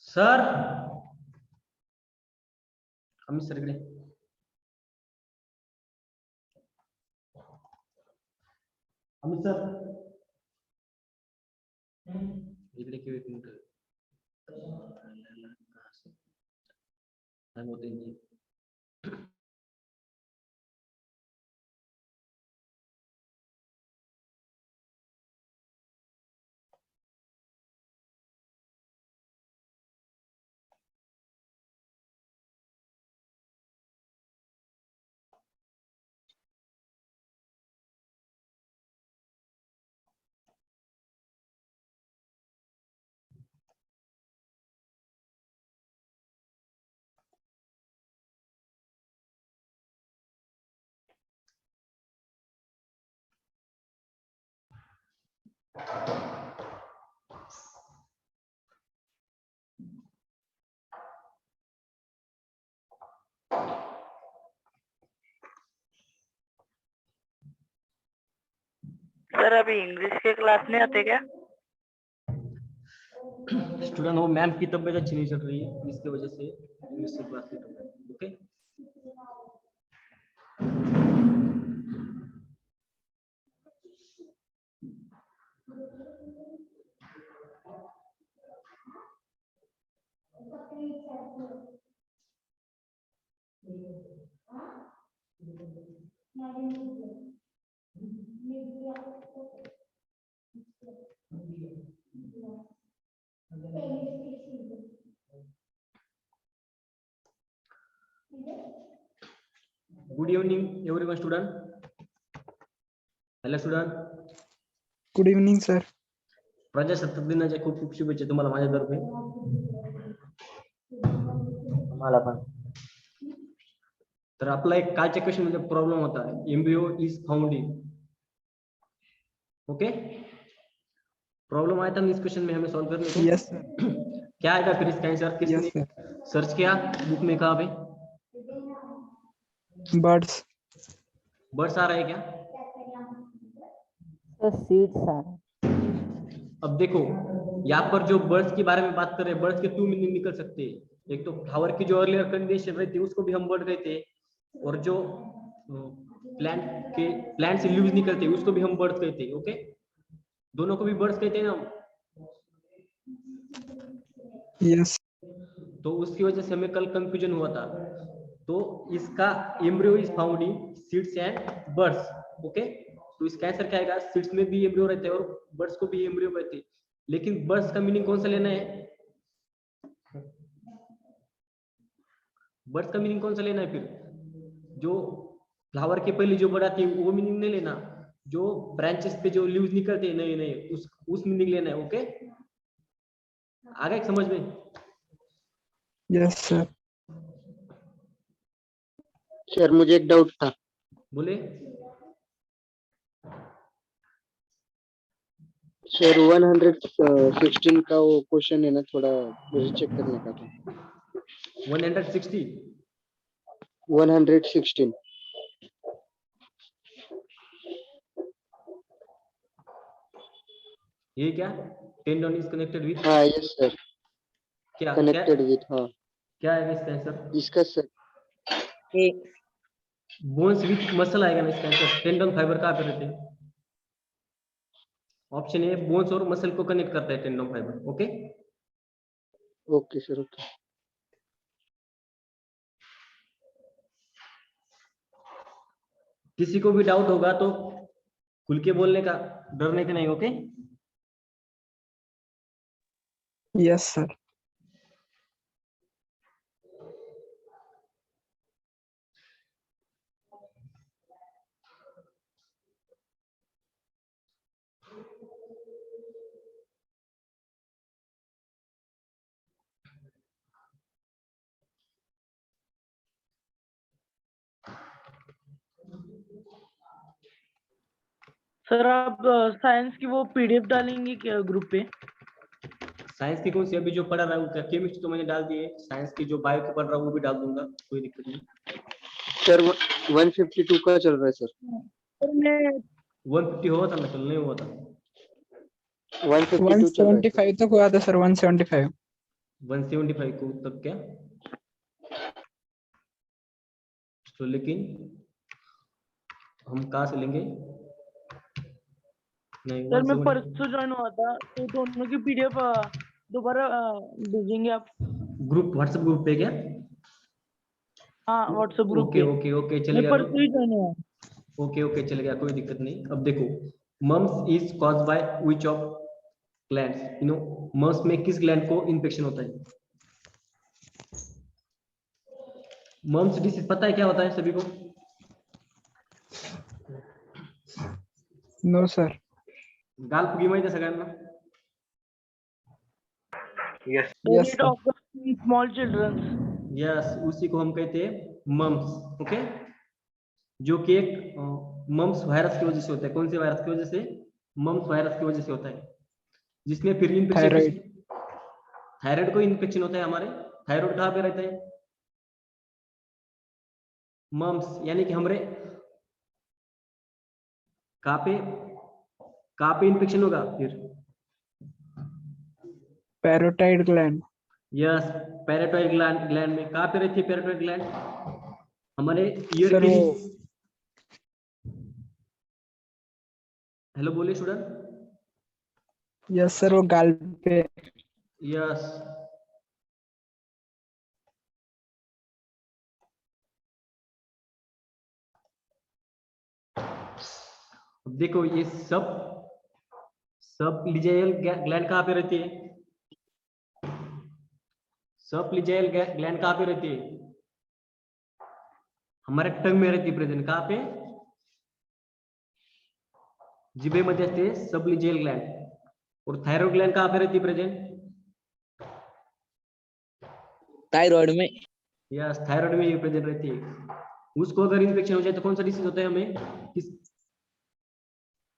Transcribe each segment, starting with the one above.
Sir Amit sir इकडे Amit sir इकडे क्यों एक मिनट टाइम होते नहीं सर अभी इंग्लिश के क्लास नहीं आते क्या? स्टूडेंट हो मैम की तबीयत अच्छी नहीं चल रही है इसकी वजह से इंग्लिश से क्लास नहीं कर रहे okay good evening everyone student hello student good evening sir. प्रजासत्ताक दिनाच्या खूप खूप शुभेच्छा तुम्हाला माझ्यातर्फे मला पण तर आपला एक कालच्या क्वेश्चन मध्ये प्रॉब्लेम होता embryo is found in okay problem आया था इस क्वेश्चन में हमें सॉल्व करने को यस सर. क्या आएगा फिर इसका आंसर किसने यस सर. सर्च किया बुक में कहा पे बर्ड्स. बर्ड्स आ रहा है क्या सीड्स आ रहे. अब देखो यहाँ पर जो बर्ड्स के बारे में बात कर रहे हैं बर्ड्स के 2 मीनिंग निकल सकते हैं एक तो फ्लावर की जो अर्लियर कंडीशन रहती है उसको भी हम बर्ड कहते हैं और जो प्लांट से लीव्स निकलते हैं उसको भी हम बर्ड्स कहते हैं ओके दोनों को भी बर्ड्स कहते हैं ना यस. तो उसकी वजह से हमें कल कंफ्यूजन हुआ था तो इसका embryo is found in seeds and birds okay तो इसका आंसर क्या आएगा सीड्स में भी एम्ब्रियो रहते हैं और बर्ड्स को भी एम्ब्रियो कहते हैं लेकिन बर्ड्स का मीनिंग कौन सा लेना है बर्ड्स का मीनिंग कौन सा लेना है फिर जो फ्लावर के पहले जो बर्ड आती है वो मीनिंग नहीं लेना जो ब्रांचेस पे जो लीव्स निकलते हैं नए नए उस मीनिंग लेना है ओके आगे समझ में यस सर. सर मुझे एक डाउट था. बोले सर 116 का वो क्वेश्चन है ना थोड़ा मुझे चेक करने का था. 160 116. ये क्या टेंडन इज कनेक्टेड विथ हाँ यस सर. क्या कनेक्टेड विथ. हाँ क्या है इसका आंसर इसका सर बोन्स विथ मसल आएगा ना इसका आंसर टेंडन फाइबर कहाँ पे रहते हैं ऑप्शन ए बोन्स और मसल को कनेक्ट करता है tendon fibre. Okay, okay sir, okay. किसी को भी डाउट होगा तो खुल के बोलने का, डरने का नहीं। Okay, Yes, sir. सर आप साइंस की वो पीडीएफ डालेंगे क्या ग्रुप पे? साइंस की कौन सी? अभी जो पढ़ा रहा हूँ, केमिस्ट्री तो मैंने डाल दी है, साइंस की जो बायो की पढ़ रहा हूँ वो भी डाल दूंगा, कोई दिक्कत नहीं। सर 152 का चल रहा है सर। सर मैं 150 हुआ था ना, कल नहीं हुआ था? 152 चल रहा है सर। 175 तक हुआ था सर, 175। 175 को तक क्या? तो लेकिन हम कहाँ से लेंगे? नहीं, सर मैं 170 परसों ज्वाइन हुआ था, तो दोनों की पीडीएफ दोबारा भेजेंगे आप? ग्रुप, व्हाट्सएप ग्रुप पे क्या? हाँ व्हाट्सएप ग्रुप ओके पे। ओके ओके, चल मैं गया। परसों ही ज्वाइन हुआ। ओके ओके, चल गया, कोई दिक्कत नहीं। अब देखो, mumps is cause by which of glands? You know, mumps में किस ग्लैंड को इन्फेक्शन होता है? मम्स डिसीज पता है क्या होता है सभी को? No, sir. गाल फुगी माहिती आहे सगळ्यांना? Yes, rate sir. Of small children. Yes, उसी को हम कहते हैं मम्स। ओके, जो कि एक मम्स वायरस की वजह से होता है। कौन से वायरस की वजह से? मम्स वायरस की वजह से होता है, जिसमें फिर इन्फेक्शन, Thyroid. थायराइड को इन्फेक्शन होता है हमारे। थायराइड कहाँ पे रहता है? मम्स, यानी कि हमारे कहाँ पे इन्फेक्शन होगा फिर? Parotid gland. यस, पैराटॉइड ग्लैंड में। कहाँ पे रहती है पैराटॉइड ग्लैंड? हमारे ईयर सर के वो नीचे। हेलो बोलिए स्टूडेंट। यस सर, वो गाल पे। यस, देखो ये सब लिजाइल ग्लैंड कहाँ पे रहती है? सब लिजाइल ग्लैंड कहाँ पे रहती है? हमारे टंग में रहती है प्रेजेंट। कहाँ पे? जिभेमध्ये असते सब लिजाइल ग्लैंड। और थायरॉइड ग्लैंड कहाँ पे रहती है प्रेजेंट? थायराइड में। यस, थायराइड में ये प्रेजेंट रहती है। उसको अगर इन्फेक्शन हो जाए तो कौन सा डिसीज होता है हमें? किस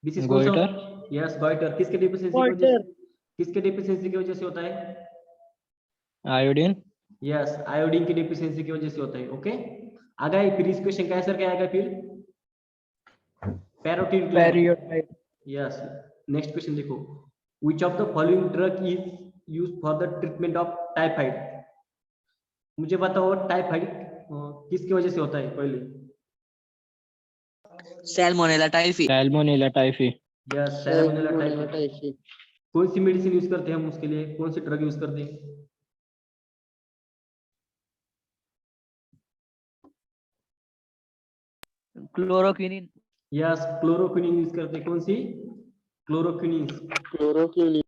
डिसीज कौन सा होता है? Yes, goitre. किसके डिफिशियंसी की वजह से? किसके डिफिशियंसी की वजह से होता है? आयोडीन। यस, आयोडीन की डिफिशियंसी की वजह से होता है। ओके, आगे फिर इस क्वेश्चन का आंसर क्या आएगा फिर? Parotid gland. Parotid. Yes, next question देखो, which of the following drug is used for the treatment of typhoid? मुझे बताओ टाइफाइड किसकी वजह से होता है पहले? Salmonella typhi. Salmonella typhi. Yes, salmonella salmonella typhi. Typhi. कौन सी मेडिसिन यूज करते हैं हम उसके लिए? कौन सी ड्रग यूज करते हैं? क्लोरोक्विनिन। यस, क्लोरोक्विनिन यूज करते हैं। कौन सी? क्लोरोक्विनिन। क्लोरोक्विनिन।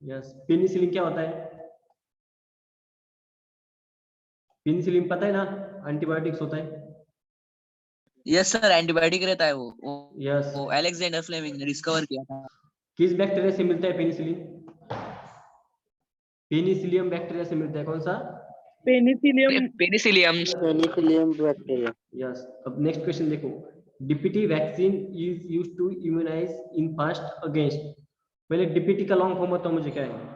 यस, पेनिसिलिन क्या होता है? पेनिसिलिन पता है ना, एंटीबायोटिक्स होता है। यस सर, एंटीबायोटिक रहता है यस, वो अलेक्जेंडर फ्लेमिंग ने डिस्कवर किया था। किस बैक्टीरिया से मिलता है पेनिसिलिन? पेनिसिलियम बैक्टीरिया से मिलता है। कौन सा? Penicillium. Penicillium. Penicillium bacteria. Yes, अब नेक्स्ट क्वेश्चन देखो, DPT vaccine is used to immunize infants against. पहले डीपीटी का लॉन्ग फॉर्म बताओ मुझे क्या है?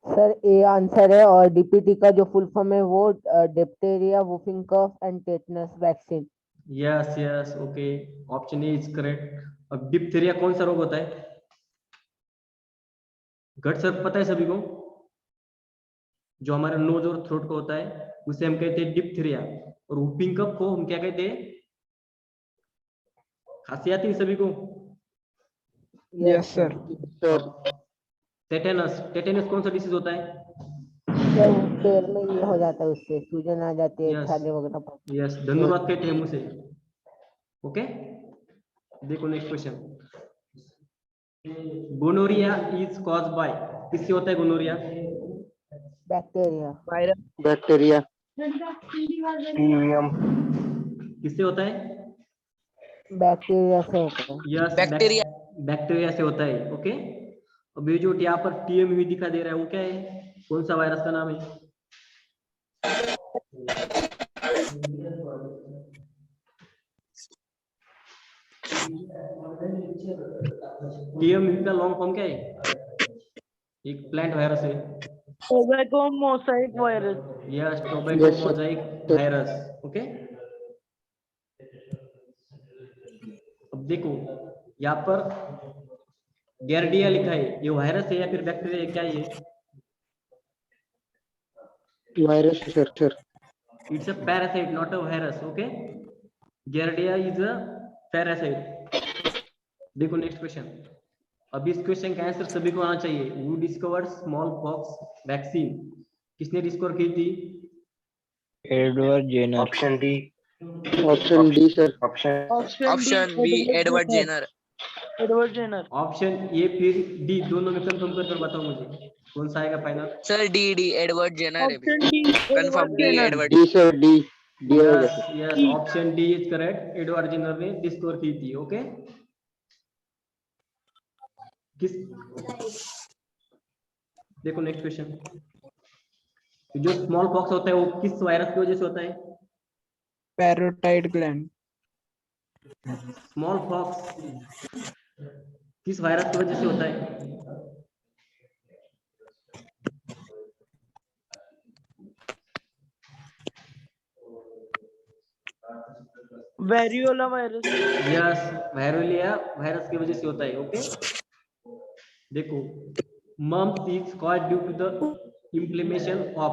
सर ए आंसर है, और डीपीटी का जो फुल फॉर्म है वो diphtheria, whooping cough and tetanus vaccine. Yes yes, okay, option A is correct. अब डिप्थीरिया कौन सा रोग होता है? गट सर्प पता है सभी को, जो हमारे नोज और थ्रोट को होता है? उसे हम कहते हैं डिप्थीरिया। और वुपिंग कफ को हम क्या कहते हैं? खांसी आती है सभी को? Yes, sir. Sir tetanus, tetanus कौन सा डिसीज होता है? सर वो पैर में ये हो जाता है, उससे सूजन आ जाती है, Yes. छाले वगैरह पड़ते यस, धन्यवाद कहते हैं उसे। ओके, देखो next question. Gonorrhoea is cause by, किससे होता है गोनोरिया? हैं। बैक्टीरिया। बैक्टीरिया किससे होता है? बैक्टीरिया से होता है। Yes, bacteria. बैक्टीरिया से होता है। ओके, अब ये जो यहाँ पर टीएमवी दिखा दे रहा है वो क्या है? कौन सा वायरस का नाम है? टीएमवी का लॉन्ग फॉर्म क्या है? एक प्लांट वायरस है। Tobacco mosaic virus. Yes, tobacco Yes, sir. Mosaic virus. Okay, अब देखो यहाँ पर गैरडिया लिखा है, ये वायरस है या फिर बैक्टीरिया है? क्या ये? Virus sir It's a parasite, not a virus. Okay, Giardia is a parasite. देखो नेक्स्ट क्वेश्चन। अब इस क्वेश्चन का आंसर सभी को आना चाहिए। Who discovered smallpox vaccine? किसने डिस्कवर की थी? Edward Jenner. Option D sir option B Edward Jenner. Edward Jenner. Option A फिर डी, दोनों में कंफर्म कर बताओ मुझे कौन सा आएगा final. Sir D Edward Jenner है। Option D confirm D Edward. D sir D होगा yes sir. Yes, option D is correct. Edward Jenner ने डिस्कवर की थी। ओके, किस, देखो नेक्स्ट क्वेश्चन। जो स्मॉल पॉक्स होता है वो किस वायरस की वजह से होता है? Parotid gland. स्मॉल पॉक्स किस वायरस की वजह से होता है? Variola virus. Yes, variola virus की वजह से होता है। ओके, देखो mumps is called due to the inflammation of,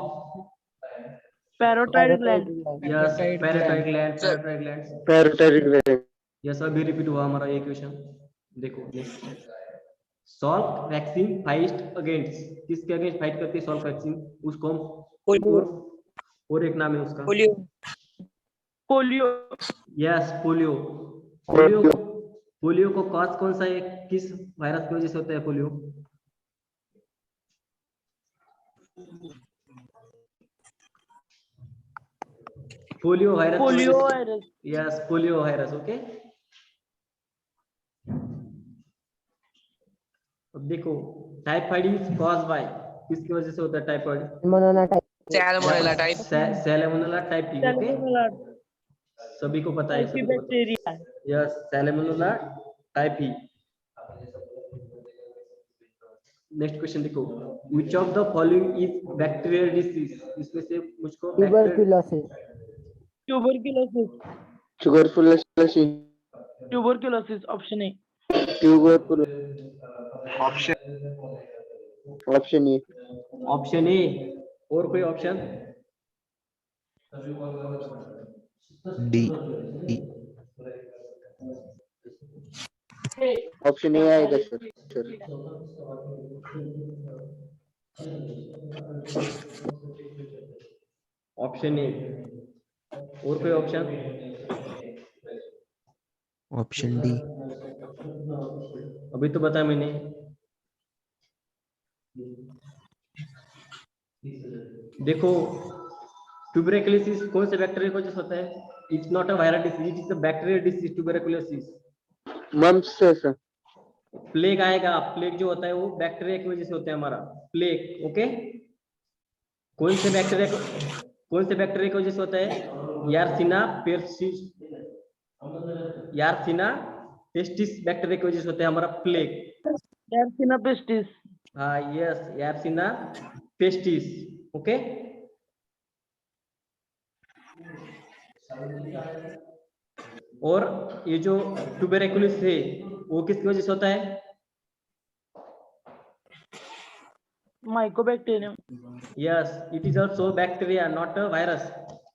parotid gland. Yes, Parotid parotid gland. Gland, parotid gland. Parotid gland yes, अभी रिपीट हुआ हमारा ये क्वेश्चन। देखो नेक्स्ट, सॉल्ट वैक्सीन फाइट अगेंस्ट, किसके अगेंस्ट फाइट करती है सॉल्ट वैक्सीन? उसको और एक नाम है उसका। Polio. Polio. Yes, polio. Polio को कॉज कौन सा है? किस वायरस की वजह से होता है polio? Polio virus. Polio virus. Yes, polio virus. Okay, अब देखो टाइफाइड इज कॉज बाय, किसकी वजह से होता है typhoid? Salmonella type. Salmonella type. Salmonella typhi. Okay, Salmonella सभी को पता है, सभी को पता है। Bacteria. Yes, Salmonella typhi. Next question देखो, which of the following is bacterial disease? इसमें से मुझको Tuberculosis. Tuberculosis. Tuberculosis option A. Option A option A. और कोई ऑप्शन? डी ऑप्शन ए आएगा सर ऑप्शन ए। और कोई ऑप्शन? ऑप्शन डी अभी तो बताया मैंने। देखो ट्यूबरकुलोसिस कौन से बैक्टीरिया की वजह से होता है? It's not a viral disease, it is a bacterial disease. Tuberculosis mumps है सर। प्लेग आएगा, प्लेग जो होता है वो बैक्टीरिया की वजह से होता है हमारा प्लेग। ओके, कौन से बैक्टीरिया की वजह से होता है? यार्सिना पेस्टिस बैक्टीरिया की वजह से होता है हमारा प्लेग। यार्सिना पेस्टिस। हाँ यस, यार्सिना पेस्टिस। ओके, और ये जो ट्यूबरकुलोसिस है वो किसकी वजह से होता है? mycobacterium. Yes it is also bacteria not a virus.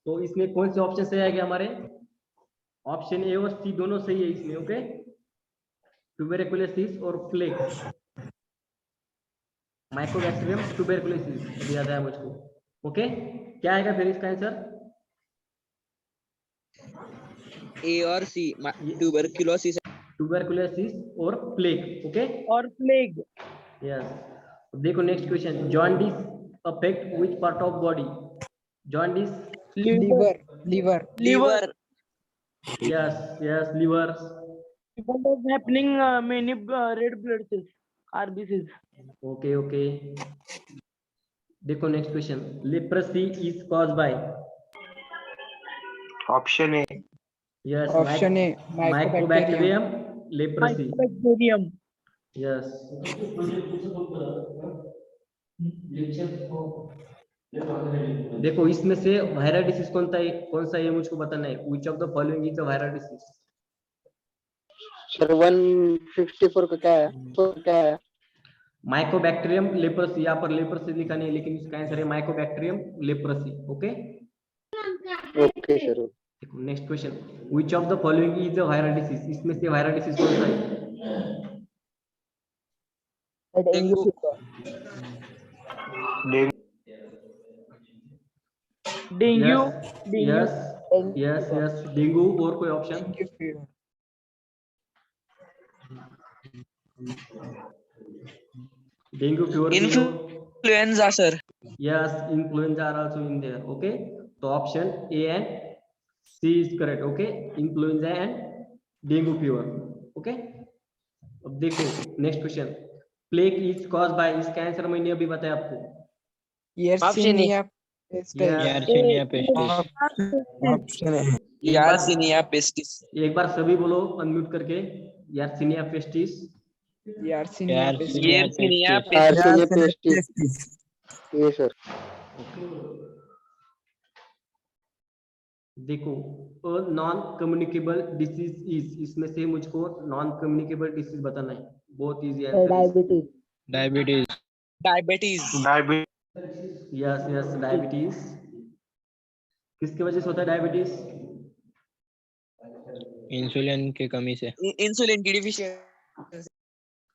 तो इसमें कौन से ऑप्शन सही आएगा हमारे? ऑप्शन ए और सी दोनों सही है इसमें। ओके, ट्यूबरकुलोसिस और प्लेग, माइकोबैक्टीरियम ट्यूबरकुलोसिस अभी याद आया मुझको। ओके, क्या आएगा फिर इसका आंसर? A और C tuberculosis ट्यूबरकुलोसिस और प्लेग। ओके और plague. यस। देखो next question, jaundice affect which part of body? Jaundice, Liver. liver Liver. Yes yes, liver. What is happening? Many red blood cells, RBCs. Okay okay, देखो next question, leprosy is cause by? Option A yes, option A Mycobacterium leprosy. Mycobacterium. Yes, देखो इसमें से viral disease कौन सा है मुझको बताना है। Which of the following is a viral disease? Sir 154 का क्या है? माइकोबैक्टीरियम लेप्रोसी, यहाँ पर लेप्रोसी लिखा नहीं है, लेकिन इसका आंसर है mycobacterium leprosy. Okay okay sir. देखो next question, which of the following is a viral disease? इसमें से वायरल डिसीज कौन सा है? Dengue Dengue. fever. Dengue. Yes Dengue yes fever. Yes, dengue. और कोई option? dengue fever dengue fever. Influenza, sir. Yes, influenza are also in there. Okay, so option A and C is correct. Okay, influenza and dengue fever. Okay, अब देखो next question, plague is cause bye, इसका answer मैंने अभी बताया आपको। Yersinia pestis Yersinia option A Yersinia pestis. एक बार सभी बोलो अनम्यूट करके, Yersinia pestis. Yersinia pestis Yersinia Yersinia pestis. ये सर। देखो नॉन कम्युनिकेबल डिसीज इज, इसमें से मुझको नॉन कम्युनिकेबल डिसीज बताना है। बहुत easy answer. Diabetes. Diabetes. Yes yes, diabetes. किसकी वजह से होता है डायबिटीज? इंसुलिन की कमी से Insulin की deficiency.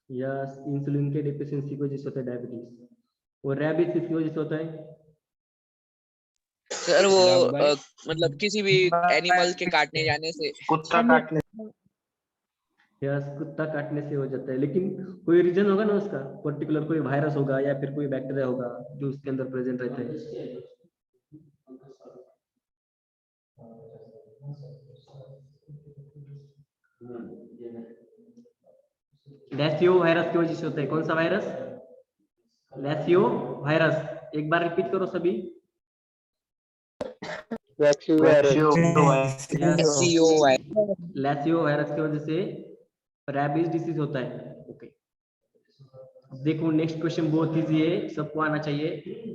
यस, इंसुलिन के डिफिशिएंसी की वजह से होता है डायबिटीज। और रैबिस किसकी वजह से होता है? सर वो मतलब किसी भी एनिमल के काटने जाने से। कुत्ता काटने यस, कुत्ता काटने से हो जाता है, लेकिन कोई रीजन होगा ना उसका, पर्टिकुलर कोई वायरस होगा या फिर कोई बैक्टीरिया होगा जो उसके अंदर प्रेजेंट रहता है। लैसियो वायरस की वजह से होता है। कौन सा वायरस? लैसियो वायरस। एक बार रिपीट करो सभी। SCOY. लैसियो वायरस की वजह से रैबिस डिसीज होता है। ओके, देखो नेक्स्ट क्वेश्चन बहुत इजी है, सबको आना चाहिए।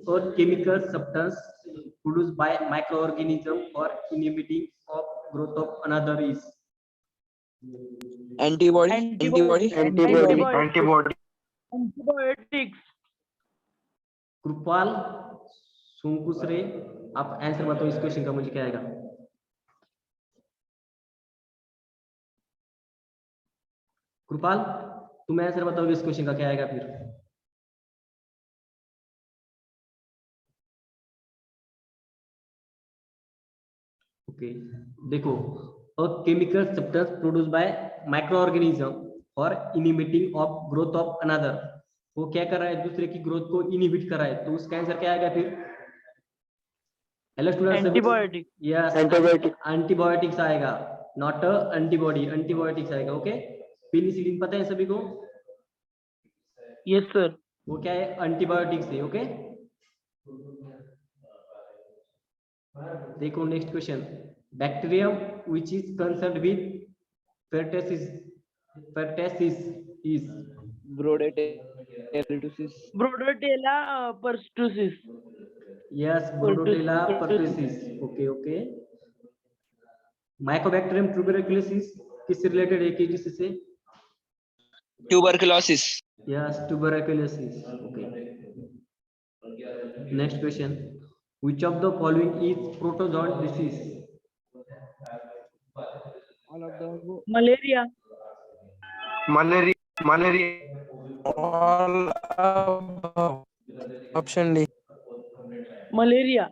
और chemical substance produce by micro organism और inhibiting of growth of another is? Antibody. Antibiotics. Kripal Sunkusare, आप आंसर बताओ इस क्वेश्चन का, मुझे क्या आएगा? कृपाल तुम आंसर बताओगे इस क्वेश्चन का, क्या आएगा फिर? ओके देखो, a chemical substance produced by microorganism और inhibiting of growth of another, वो क्या कर रहा है? दूसरे की ग्रोथ को इनहिबिट कर रहा है, तो उसका आंसर क्या आएगा फिर? Hello students, Antibiotic. Yes antibiotics आएगा, नॉट एंटीबॉडी, एंटीबायोटिक्स आएगा। ओके, पेनिसिलिन पता है सभी को? Yes, sir. वो क्या है? एंटीबायोटिक्स है। ओके, देखो next question, bacterium which is concerned with pertussis is? Brodotella pertussis. Yes, Brodotella pertussis. Okay, okay. Mycobacterium tuberculosis किससे रिलेटेड है? किस डिसीज से? Tuberculosis. Yes, tuberculosis. Okay, Next question. Which of the following is protozoan disease? All of the above. Malaria. All above. Option D. Malaria.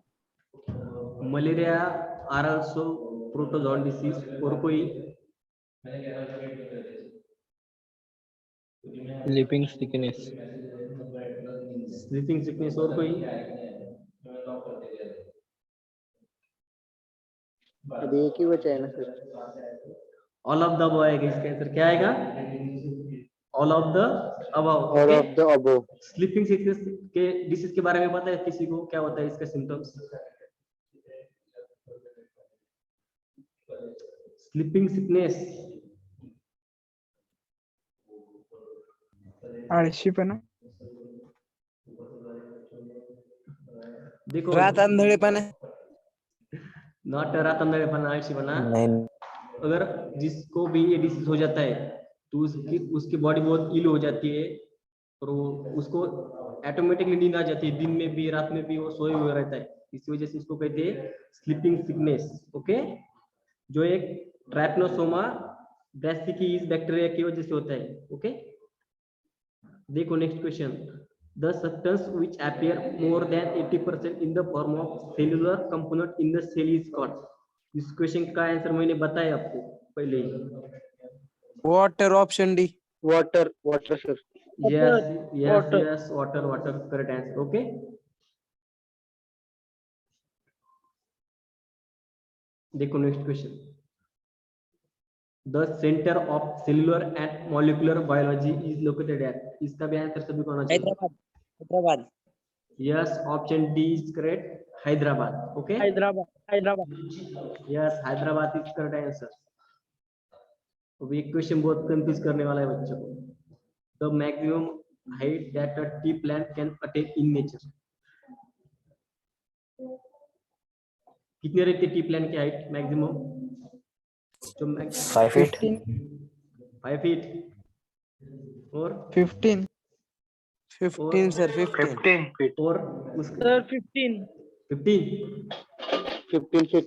Malaria are also protozoan disease. और कोई? Sleeping sickness. Sleeping sickness और कोई? अभी एक ही बचा है ना sir? All of the above आएगा इसका आंसर क्या आएगा? All of the above. All okay? of the above. Sleeping sickness के डिसीज के बारे में पता है किसी को? क्या होता है इसका सिम्टम्स? Sleeping sickness आळशीपणा. देखो रात अंधळेपणा. नॉट रात अंधेरेपना आलसीपना. नहीं अगर जिसको भी ये डिसीज हो जाता है तो उसकी बॉडी बहुत इल हो जाती है और वो उसको ऑटोमेटिकली नींद आ जाती है. दिन में भी रात में भी वो सोए हुए रहता है. इसी वजह से इसको कहते हैं स्लीपिंग सिकनेस. ओके, जो एक ट्रैपनोसोमा ब्रैसिकीज बैक्टीरिया की वजह से होता है. ओके, देखो next question. The substance which appear more than 80% in the form of cellular component in the cell is called. इस क्वेश्चन का आंसर मैंने बताया आपको पहले ही. Water. Option D. Water sir. Yes, Water. water, correct answer. Okay. देखो next question. The center of cellular and molecular biology is located at. इसका भी आंसर सभी को आना चाहिए. Hyderabad. Yes, option D is correct. Hyderabad. Okay. Hyderabad. Yes, Hyderabad is correct answer. अभी एक question बहुत कंफ्यूज करने वाला है बच्चों को. The maximum height that a tea plant can attain in nature. कितने रहती है टी प्लांट की हाइट मैक्सिमम? 5 feet. 5 feet. और 15. 15 sir. 15. और उसका Sir, 15. 15 feet.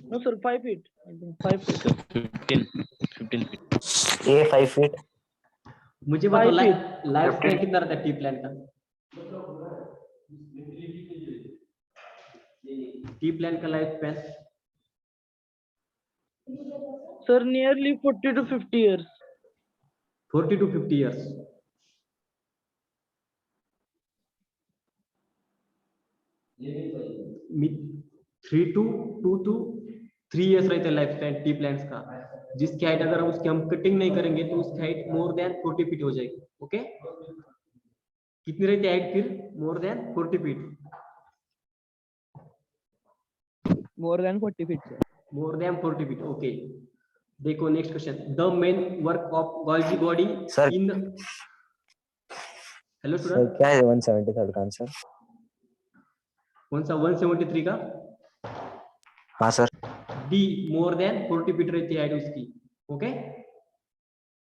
No sir, 5 feet. I think 5 feet. 15 feet. A 5 feet. मुझे बताओ 5 feet. लाइफ स्पैन कितना रहता है टी प्लांट का? टी प्लांट का life span Sir, nearly 40 to 50 years. 40 to 50 years. Three two 2 to 3 years रहते हैं लाइफ स्पैन टी प्लांट्स का. जिसकी हाइट अगर उसकी हम कटिंग नहीं करेंगे तो उसकी हाइट मोर देन 40 फीट हो जाएगी. ओके, कितनी रहती है हाइट फिर? More than 40 feet. More than 40 feet. Sir. More than 40 feet. Okay, देखो next question. The main work of Golgi body Sir. इन. हेलो सर स्टूडेंट, क्या है 173 का आंसर? कौन सा 173 का? हाँ सर. डी, मोर देन 40 फीट रहती है हाइट उसकी. ओके,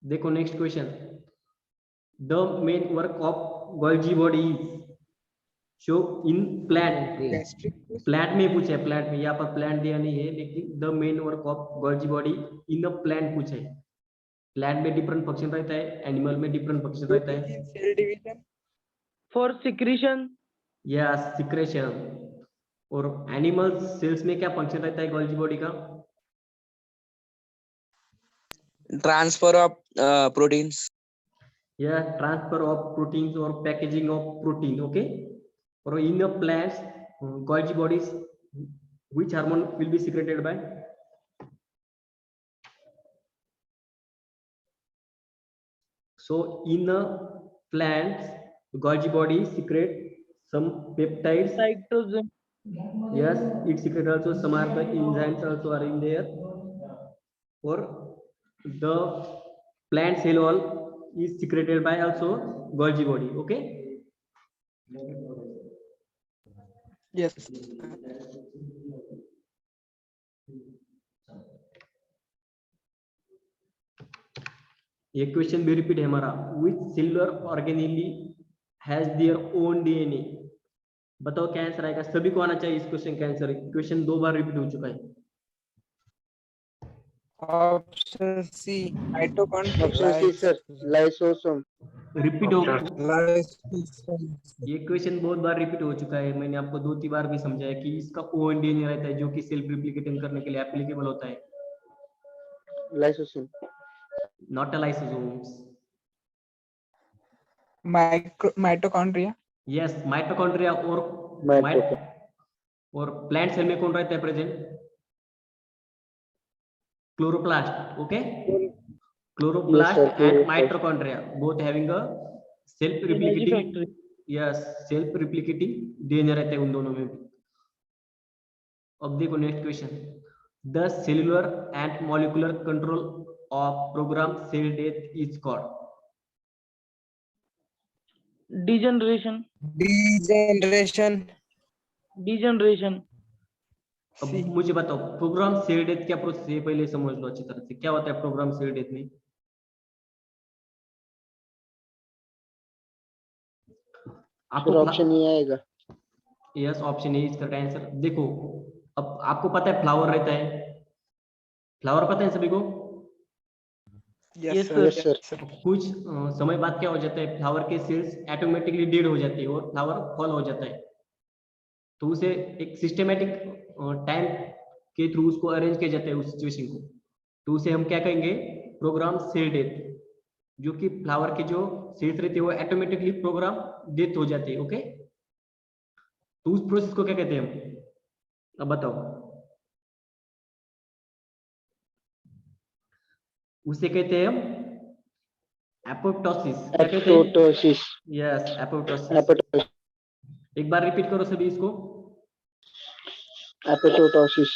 देखो next question. The main work of Golgi body is show in plant. Gastric. Plant में पूछा है, प्लांट में. यहाँ पर प्लांट दिया नहीं है लेकिन the main work of Golgi body in a plant पूछा है. प्लांट में डिफरेंट फंक्शन रहता है, एनिमल में डिफरेंट फंक्शन रहता है. Cell division. For secretion. या सिक्रेशन. और एनिमल सेल्स में क्या फंक्शन रहता है गोल्गी बॉडी का? Transfer of proteins. या ट्रांसफर ऑफ प्रोटीन्स और पैकेजिंग ऑफ प्रोटीन. ओके, और in the plants Golgi bodies which hormone will be secreted by? So in plants, Golgi body secrete some peptides. Cytogen. Yes, it secrete also some are the enzymes also are in there. Or the plant cell wall is secreted by also Golgi body. Okay. Yes. ये question भी repeat है हमारा. Which cellular organelle has their own DNA. बताओ क्या answer आएगा, सभी को आना चाहिए इस क्वेश्चन का आंसर। क्वेश्चन 2 बार रिपीट हो चुका है। Option C mitochondria. Option C sir, lysosome. Repeat हो, लाइसोसोम। ये क्वेश्चन बहुत बार रिपीट हो चुका है, मैंने आपको 2-3 बार भी समझाया कि इसका ओन डीएनए रहता है जो कि सेल्फ रिप्लिकेटिंग करने के लिए एप्लीकेबल होता है, lysosome. Not a lysosomes. Mitochondria. Yes, mitochondria. और माइटोकॉन्ड्रिया। और प्लांट सेल में कौन रहता है present? Chloroplast. Okay, chloroplast and chloroplast. Mitochondria both having a self energy replicating, factory. Yes, self replicating DNA रहता है उन दोनों में भी। अब देखो next question, the cellular and molecular control of program cell death is called. Degeneration. Degeneration. Degeneration. अब मुझे बताओ प्रोग्राम सेल डेथ क्या प्रोसेस है, पहले समझ लो अच्छी तरह से क्या होता है प्रोग्राम सेल डेथ में। आपको ऑप्शन ये आएगा। यस, ऑप्शन ए इसका आंसर। देखो अब आपको पता है फ्लावर रहता है, फ्लावर पता है सभी को। Yes sir. सर। कुछ समय बाद क्या हो जाता है, फ्लावर के सेल्स ऑटोमेटिकली डेड हो जाती है और फ्लावर फॉल हो जाता है। तो उसे एक सिस्टमेटिक टाइम के थ्रू उसको अरेंज किया जाता है उस सिचुएशन को। तो उसे हम क्या कहेंगे, प्रोग्राम सेल डेथ, जो कि फ्लावर के जो सेल्स रहते हैं वो ऑटोमेटिकली प्रोग्राम डेथ हो जाती है। ओके, तो उस प्रोसेस को क्या कहते हैं हम, अब बताओ। उसे कहते हैं हम एपोप्टोसिस। क्या कहते हैं? एपोप्टोसिस। Yes, apoptosis. एपोप्टोसिस। एक बार रिपीट करो सभी इसको। एपोप्टोसिस।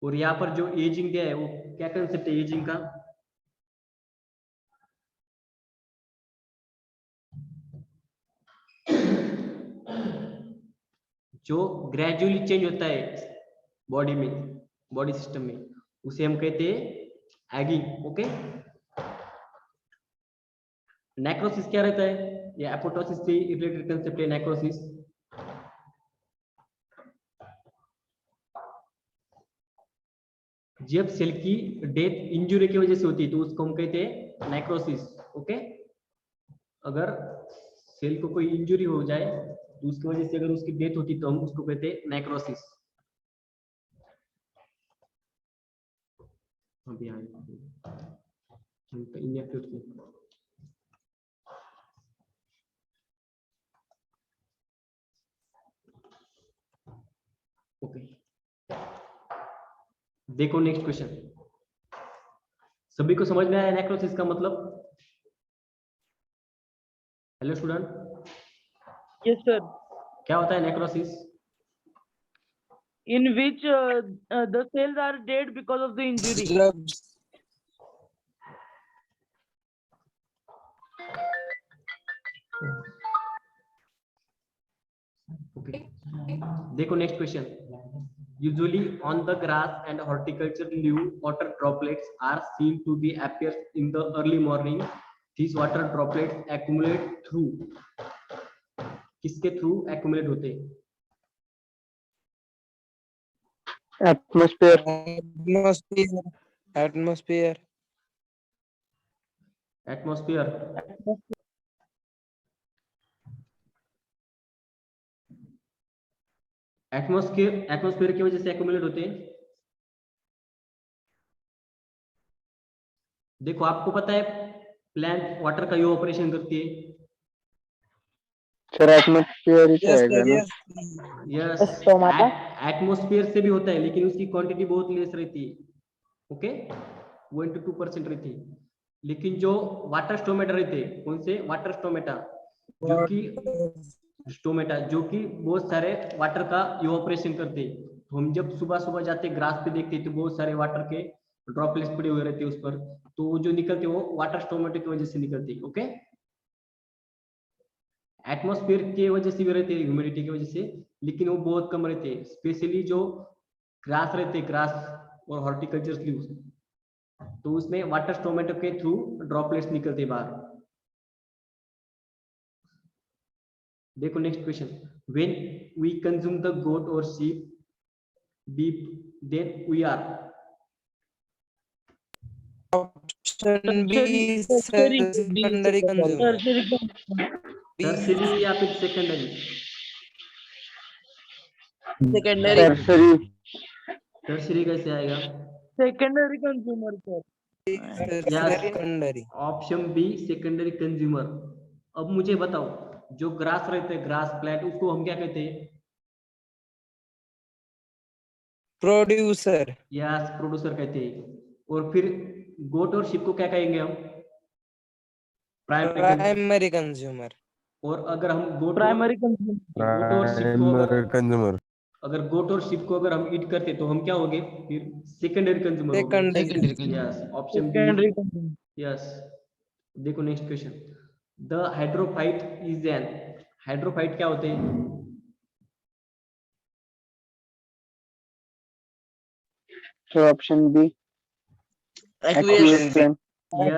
और यहाँ पर जो एजिंग दिया है वो क्या कंसेप्ट है एजिंग का? जो ग्रेजुअली चेंज होता है बॉडी में, बॉडी सिस्टम में, उसे हम कहते हैं एगिंग। ओके, नेक्रोसिस क्या रहता है? ये एपोप्टोसिस से रिलेटेड कंसेप्ट है नेक्रोसिस। जब सेल की डेथ इंजुरी की वजह से होती है तो उसको हम कहते हैं नेक्रोसिस। ओके, अगर सेल को कोई इंजुरी हो जाए तो उसकी वजह से अगर उसकी डेथ होती तो हम उसको कहते हैं नेक्रोसिस। अभी ओके, देखो नेक्स्ट क्वेश्चन। सभी को समझ में आया नेक्रोसिस का मतलब? Hello student, yes sir. क्या होता है necrosis? In which the cells are dead because of the injury. Okay. देखो next question. Usually on the grass and horticulture leaf, water droplets are seen to be appear in the early morning. These water droplets accumulate through, किसके through accumulate होते हैं? Atmosphere. Atmosphere. Atmosphere. Atmosphere की वजह से accumulate होते हैं। देखो आपको पता है प्लांट वाटर का यो ऑपरेशन करती है। सर एटमॉस्फेयर ही आएगा ना। Yes, stomata. एटमॉस्फेयर से भी होता है लेकिन उसकी क्वांटिटी बहुत लेस रहती है। ओके, 1 to 2% रहती है। लेकिन जो वाटर स्टोमेटा रहते हैं, कौन से? वाटर स्टोमेटा, जो कि बहुत सारे वाटर का इवोपरेशन करते हैं। तो हम जब सुबह सुबह जाते ग्रास पे देखते हैं तो बहुत सारे वाटर के ड्रॉपलेट्स पड़े हुए रहते हैं उस पर, तो वो जो निकलते हैं वो वाटर स्टोमेटा की वजह से निकलती है। ओके, एटमॉस्फेयर की वजह से भी रहते हैं, ह्यूमिडिटी की वजह से, लेकिन वो बहुत कम रहते हैं। स्पेशली जो ग्रास रहते हैं, ग्रास और हॉर्टिकल्चर लीव्स, तो उसमें वाटर स्टोमेटो के थ्रू ड्रॉपलेट्स निकलते हैं बाहर। देखो next question, when we consume the goat और sheep beef then we are Option B, sir, Tertiary. secondary consumer. tertiary B, tertiary या फिर सेकेंडरी? सेकेंडरी टर्सरी टर्सरी कैसे आएगा? secondary consumer sir. Yes. secondary. Option B secondary consumer. अब मुझे बताओ, जो grass रहते हैं, ग्रास प्लांट, उसको हम क्या कहते हैं? Producer. यस, प्रोड्यूसर कहते हैं। और फिर गोट और शिप को क्या कहेंगे हम? Primary consumer. और अगर हम Primary consumer. गोट और शिप को consumer. अगर गोट और शिप को अगर हम ईट करते तो हम क्या हो गए? फिर सेकेंडरी कंज्यूमर हो गए। Secondary. Yes, option B. Secondary consumer. Yes. देखो next question, the hydrophyte is an, hydrophyte क्या होते हैं? तो option B aqueous aqueous plant.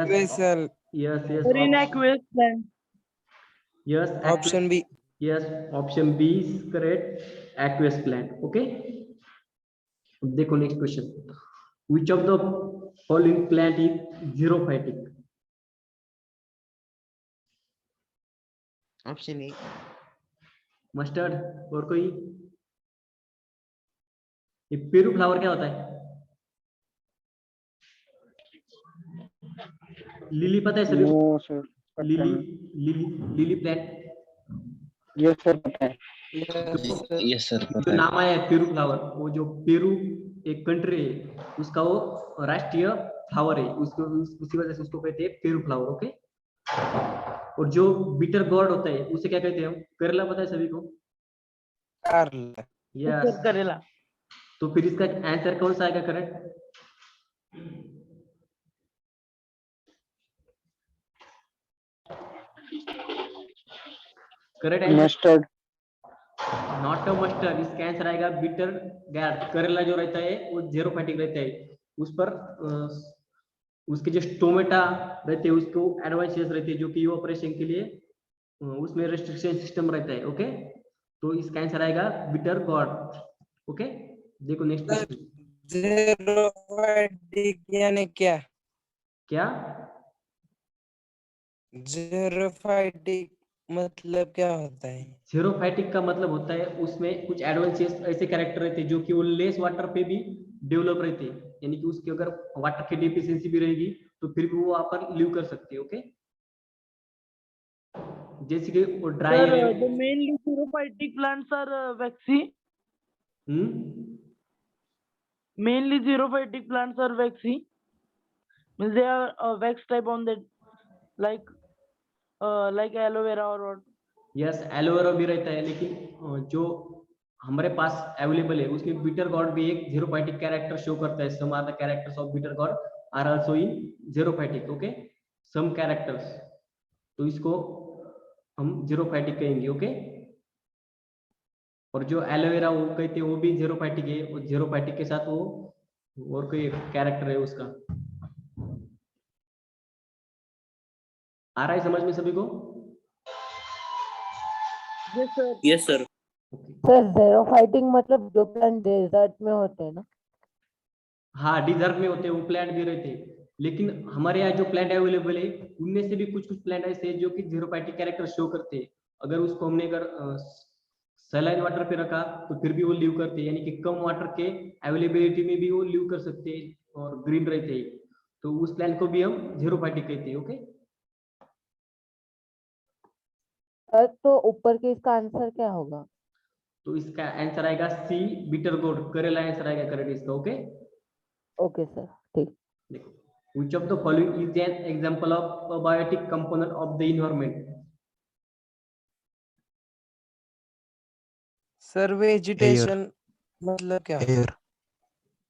Vessel. Yes yes Marine aqueous plant. Yes Option B. Yes, option B is correct, aqueous plant. Okay, देखो next question, which of the following plant is xerophytic? Option A mustard, और कोई? ये Peru flower क्या होता है? Lily पता है सभी को? No sir, lily, lily, lily plant ये सर पता है। यस सर जो नाम आया है पेरू फ्लावर, वो जो पेरू एक कंट्री है, उसका वो राष्ट्रीय फ्लावर है, उसको उसी वजह से उसको कहते हैं पेरू फ्लावर। ओके, और जो बिटर गॉर्ड होता है उसे क्या कहते हैं हम? करेला पता है सभी को? Carl. यस, करेला। तो फिर इसका आंसर कौन सा आएगा correct? Correct answer mustard. Not a mustard, इसका आंसर आएगा बिटर गार्ड। करेला जो रहता है वो जीरोफाइटिक रहता है, उस पर उसके जो स्टोमेटा रहते हैं उसको एडवांसेस रहते हैं, जो कि ऑपरेशन के लिए उसमें रेस्ट्रिक्शन सिस्टम रहता है। ओके, तो इसका आंसर आएगा बिटर गॉड। ओके, देखो नेक्स्ट क्वेश्चन, Xerophytic यानी क्या? क्या? Xerophytic मतलब क्या होता है? जीरोफाइटिक का मतलब होता है उसमें कुछ एडवांसेस ऐसे कैरेक्टर रहते हैं जो कि वो लेस वाटर पे भी डेवलप रहते हैं, यानी कि उसके अगर वाटर की डिफिशियंसी भी रहेगी तो फिर भी वो वहां पर लिव कर सकती है। ओके, जैसे कि वो ड्राई Sir, है। the mainly xerophytic plants are waxy. Mainly xerophytic plants are waxy. Means they are wax type on that, like aloe vera or what. Yes, aloe vera भी रहता है, लेकिन जो हमारे पास अवेलेबल है उसमें बिटर गॉड भी एक जीरोफाइटिक कैरेक्टर शो करता है। Some are the characters of bitter gourd are also in xerophytic. Okay, some characters, तो इसको हम जीरोफाइटिक कहेंगे। ओके, और जो एलोवेरा वो कहते हैं वो भी जीरोफाइटिक है, और जीरोफाइटिक के साथ वो और कोई कैरेक्टर है उसका। आ रहा है समझ में सभी को? Yes, sir. Yes sir sir xerophytic मतलब जो प्लांट डेजर्ट में होते हैं ना? हाँ, डिजर्ट में होते हैं वो प्लांट भी रहते हैं, लेकिन हमारे यहाँ जो प्लांट अवेलेबल है उनमें से भी कुछ कुछ प्लांट ऐसे हैं जो कि जीरोफाइटिक कैरेक्टर शो करते हैं। अगर उसको हमने अगर सलाइन वाटर पे रखा तो फिर भी वो लिव करते हैं, यानी कि कम वाटर के अवेलेबिलिटी में भी वो लिव कर सकते हैं और ग्रीन रहते हैं, तो उस प्लांट को भी हम जीरोफाइटिक कहते हैं। ओके, सर तो ऊपर के इसका आंसर क्या होगा? तो इसका आंसर आएगा सी, बिटर गोड। करेला आंसर आएगा करेक्ट इसका। ओके, ओके सर, ठीक। देखो, which of the following is an example of a biotic component of the environment? Sir vegetation मतलब क्या?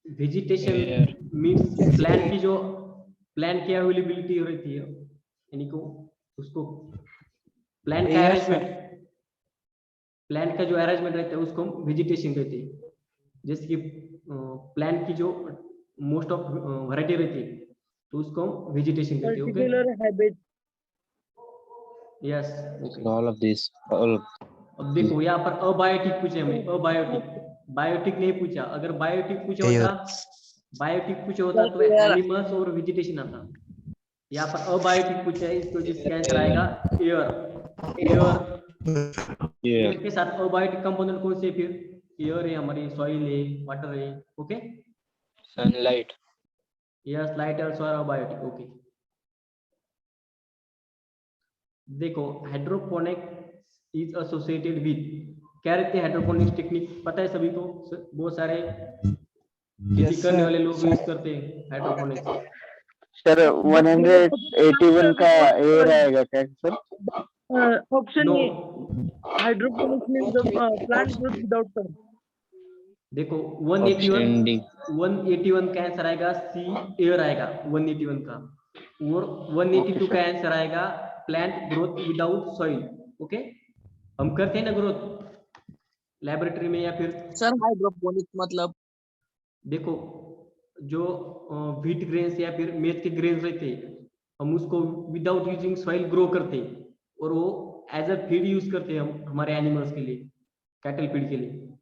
वेजिटेशन मीन्स प्लांट की अवेलेबिलिटी रहती है, यानी कि उसको प्लांट का Yes, अरेंजमेंट, प्लांट का जो अरेंजमेंट रहता है उसको हम वेजिटेशन कहते हैं। जैसे कि प्लांट की जो मोस्ट ऑफ वैरायटी रहती है, तो उसको हम वेजिटेशन कहते हैं. Okay, particular habit. Yes, okay. All of this. All. अब देखो यहाँ पर अबायोटिक पूछे हमें, अबायोटिक, बायोटिक नहीं पूछा. अगर बायोटिक पूछा होता तो एनिमल्स और वेजिटेशन आता. यहाँ पर अबायोटिक पूछा है, इसको जिसका आंसर आएगा एयर. Yeah. के साथ अबायोटिक कंपोनेंट कौन से है फिर? एयर है, हमारी सॉइल है, वाटर है. Okay, Sunlight. यस, लाइट और सॉइल अबायोटिक. ओके, देखो हाइड्रोपोनिक इज एसोसिएटेड विद, क्या रहते हैं हाइड्रोपोनिक्स टेक्निक, पता है सभी को? बहुत सारे खेती करने वाले लोग यूज करते हैं हाइड्रोपोनिक्स. सर 181 का ए रहेगा क्या sir? Option no, A, hydroponics means the plant grows without sun. देखो Option D. 181 का आंसर आएगा सी, एयर आएगा 181 का. और 182 का आंसर आएगा plant growth without soil. Okay, हम करते हैं ना ग्रोथ लेबोरेटरी में या फिर. सर हाइड्रोपोनिक मतलब देखो जो व्हीट ग्रेन्स या फिर मेथ के ग्रेन्स रहते हैं, हम उसको विदाउट यूजिंग सॉइल ग्रो करते हैं और वो एज अ फीड यूज करते हैं हम हमारे एनिमल्स के लिए, कैटल फीड के लिए.